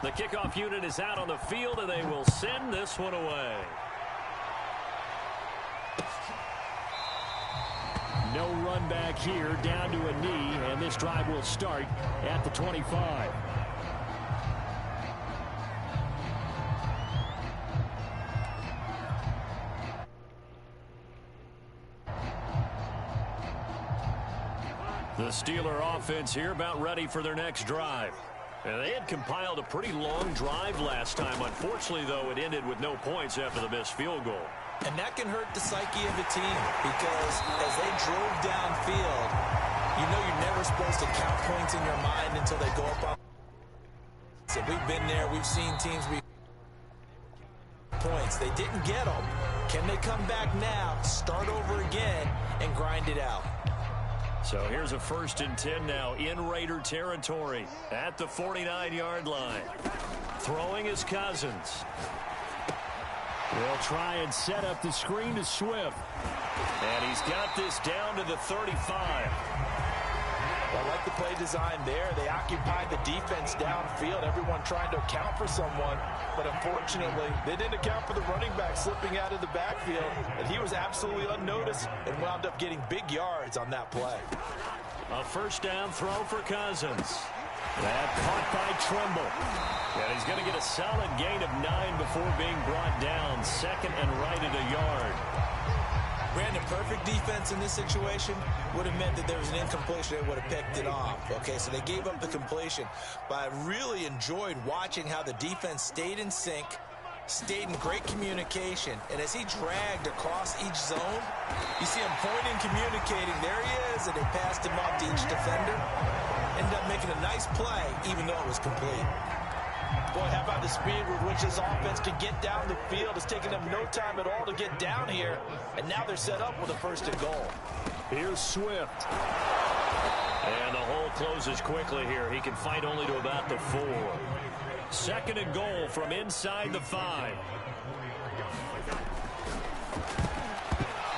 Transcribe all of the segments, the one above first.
The kickoff unit is out on the field, and they will send this one away. No run back here, down to a knee, and this drive will start at the 25. The Steeler offense here about ready for their next drive. And they had compiled a pretty long drive last time. Unfortunately, though, it ended with no points after the missed field goal. And that can hurt the psyche of a team because as they drove downfield, you know you're never supposed to count points in your mind until they go up on. So we've been there. We've seen teams points. They didn't get them. Can they come back now, start over again, and grind it out? So here's a 1st and 10 now in Raider territory at the 49-yard line. Throwing is Cousins. They'll try and set up the screen to Swift. And he's got this down to the 35. I like the play design there. They occupied the defense downfield, everyone trying to account for someone. But unfortunately, they didn't account for the running back slipping out of the backfield. And he was absolutely unnoticed and wound up getting big yards on that play. A 1st down throw for Cousins. That caught by Trimble. And he's going to get a solid gain of 9 before being brought down. 2nd and right at a yard. Brandon, perfect defense in this situation would have meant that there was an incompletion. They would have picked it off. Okay, so they gave up the completion. But I really enjoyed watching how the defense stayed in sync, stayed in great communication. And as he dragged across each zone, you see him pointing, communicating. There he is, and they passed him off to each defender. Ended up making a nice play, even though it was complete. Boy, how about the speed with which this offense can get down the field? It's taken them no time at all to get down here, and now they're set up with a 1st and goal. Here's Swift. And the hole closes quickly here. He can fight only to about the 4. 2nd and goal from inside the 5.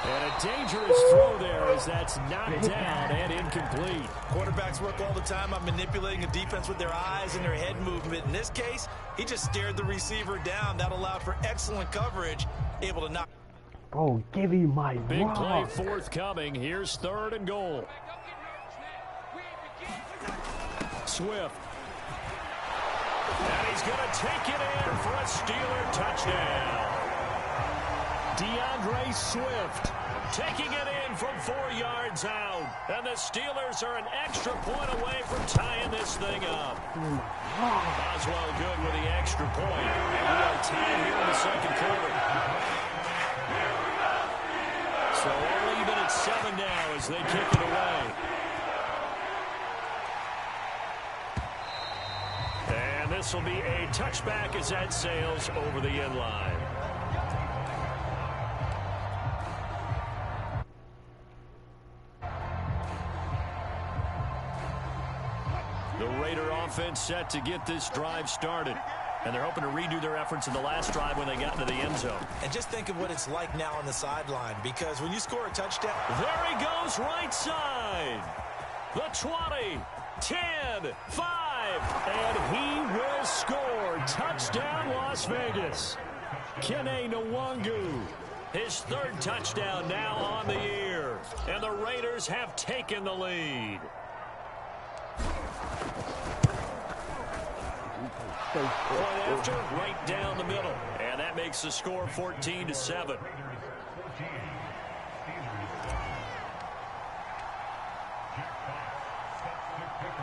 And a dangerous throw there as that's knocked down and incomplete. Quarterbacks work all the time on manipulating a defense with their eyes and their head movement. In this case, he just stared the receiver down. That allowed for excellent coverage, able to knock. Bro, give me my big rock. play forthcoming. Here's 3rd and goal. Swift. And he's going to take it in for a Steeler touchdown. DeAndre Swift taking it in from 4 yards out. And the Steelers are an extra point away from tying this thing up. Boswell good with the extra point. And we are tied here in the 2nd quarter. So all even at 7 now as they kick it away. And this will be a touchback as that sails over the end line. The Raider offense set to get this drive started. And they're hoping to redo their efforts in the last drive when they got into the end zone. And just think of what it's like now on the sideline, because when you score a touchdown. There he goes right side. The 20, 10, 5. And he will score. Touchdown, Las Vegas. Kene Nwangu. His 3rd touchdown now on the year. And the Raiders have taken the lead. Point after, right down the middle. And that makes the score 14-7.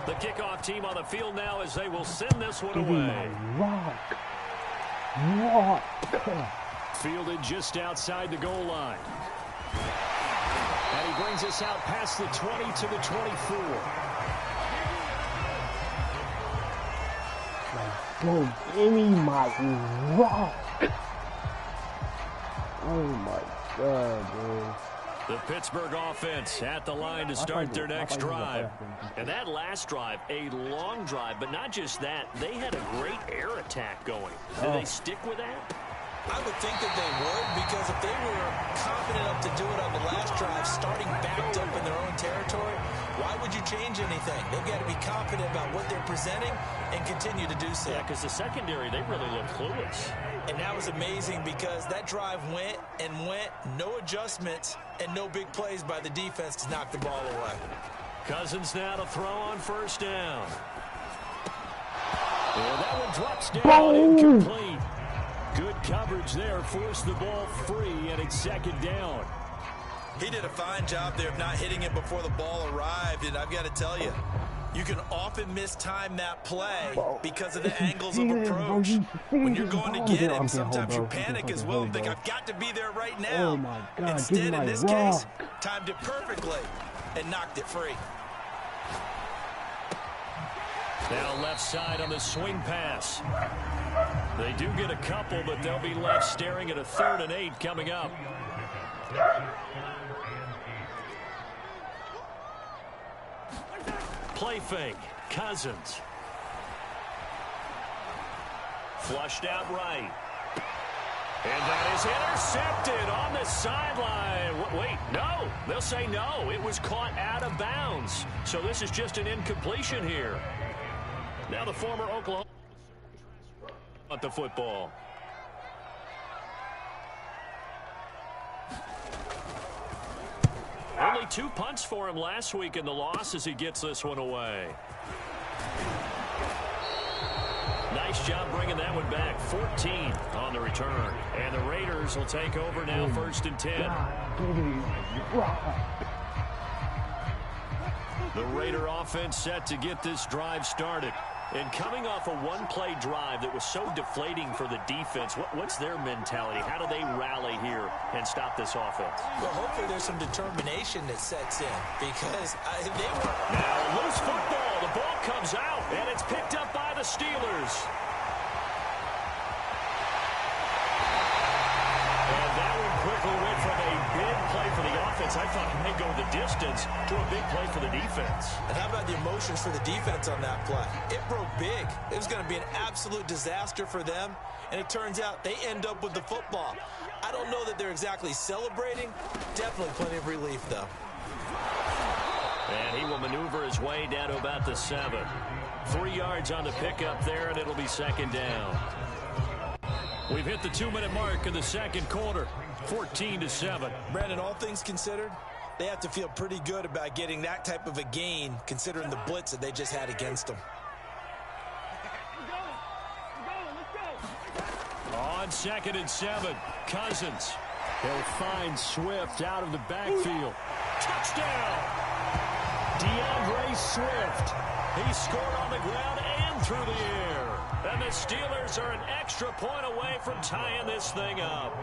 The kickoff team on the field now as they will send this one away. Rock. Fielded just outside the goal line. And he brings us out past the 20 to the 24. Bro, give me my rock. Oh my God, bro. The Pittsburgh offense at the line to start their next drive. And that last drive, a long drive, but not just that. They had a great air attack going. Do they stick with that? I would think that they would, because if they were confident enough to do it on the last drive, starting backed up in their own territory, why would you change anything? They've got to be confident about what they're presenting and continue to do so. Yeah, because the secondary, they really look clueless. And that was amazing because that drive went and went, no adjustments, and no big plays by the defense to knock the ball away. Cousins now to throw on first down. And that one drops down, Boom! incomplete. Good coverage there, forced the ball free, and it's second down. He did a fine job there of not hitting it before the ball arrived, and I've got to tell you, you can often mistime that play because of the angles of approach. When you're going to get him, sometimes you panic as well and think, I've got to be there right now. Oh my God, instead, in this case, timed it perfectly and knocked it free. Now left side on the swing pass. They do get a couple, but they'll be left staring at a 3rd and 8 coming up. Play fake. Cousins. Flushed out right. And that is intercepted on the sideline. Wait, no. They'll say no. It was caught out of bounds. So this is just an incompletion here. Now the former Oklahoma at the football. Only 2 punts for him last week in the loss as he gets this one away. Nice job bringing that one back. 14 on the return. And the Raiders will take over now, 1st and 10. The Raider offense set to get this drive started. And coming off a one-play drive that was so deflating for the defense, what's their mentality? How do they rally here and stop this offense? Well, hopefully there's some determination that sets in because they were... Now, loose football. The ball comes out, and it's picked up by the Steelers. And that one quickly went from a big play for the offense, I thought it may go the distance, to a big play for the defense. And how about the emotions for the defense on that play? It broke big. It was going to be an absolute disaster for them, and it turns out they end up with the football. I don't know that they're exactly celebrating. Definitely plenty of relief, though. And he will maneuver his way down to about the 7. 3 yards on the pickup there, and it'll be second down. We've hit the 2-minute mark in the second quarter. 14-7. Brandon, all things considered, they have to feel pretty good about getting that type of a gain considering the blitz that they just had against them. On 2nd and 7, Cousins. He'll find Swift out of the backfield. Touchdown! DeAndre Swift. He scored on the ground and through the air. And the Steelers are an extra point away from tying this thing up.